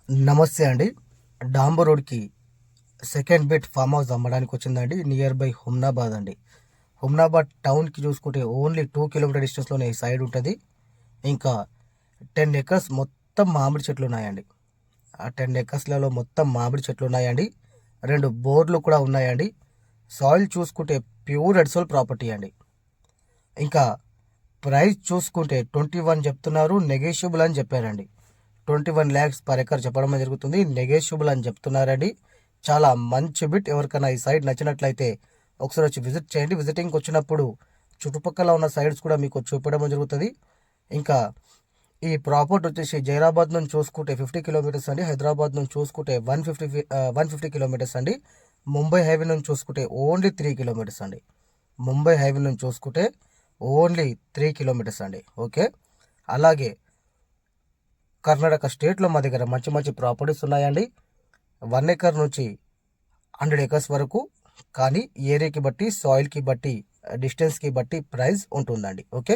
నమస్తే అండి. డాంబర్ రోడ్కి సెకండ్ బిట్ ఫామ్ హౌస్ అమ్మడానికి వచ్చిందండి. నియర్ బై హుమ్నాబాద్ అండి. హుమ్నాబాద్ టౌన్కి చూసుకుంటే ఓన్లీ 2 కిలోమీటర్ డిస్టెన్స్లోనే ఈ సైడ్ ఉంటుంది. ఇంకా 10 acres మొత్తం మామిడి చెట్లు ఉన్నాయండి. ఆ 10 acresలలో మొత్తం మామిడి చెట్లు ఉన్నాయండి. 2 బోర్లు కూడా ఉన్నాయండి. సాయిల్ చూసుకుంటే ప్యూర్ రెడ్ సోల్ ప్రాపర్టీ అండి. ఇంకా ప్రైస్ చూసుకుంటే 21 చెప్తున్నారు, నెగోషియబుల్ అని చెప్పారండి. 21 lakhs per acre చెప్పడం జరుగుతుంది. నెగోషియబుల్ అని చెప్తున్నారండి. చాలా మంచి బిట్. ఎవరికైనా ఈ సైడ్ నచ్చినట్లయితే ఒకసారి వచ్చి విజిట్ చేయండి. విజిటింగ్కి వచ్చినప్పుడు చుట్టుపక్కల ఉన్న సైడ్స్ కూడా మీకు చూపడం జరుగుతుంది. ఇంకా ఈ ప్రాపర్టీ వచ్చేసి జైరాబాద్ నుంచి చూసుకుంటే 50 kilometers అండి. హైదరాబాద్ నుంచి చూసుకుంటే 150 kilometers అండి. ముంబై హైవే నుంచి చూసుకుంటే ఓన్లీ 3 kilometers అండి. ముంబై హైవే నుంచి చూసుకుంటే ఓన్లీ 3 kilometers అండి. ఓకే, అలాగే కర్ణాటక స్టేట్లో మా దగ్గర మంచి మంచి ప్రాపర్టీస్ ఉన్నాయండి. 1 acre నుంచి 100 acres వరకు. కానీ ఏరియాకి బట్టి, సాయిల్కి బట్టి, డిస్టెన్స్కి బట్టి ప్రైస్ ఉంటుందండి. ఓకే.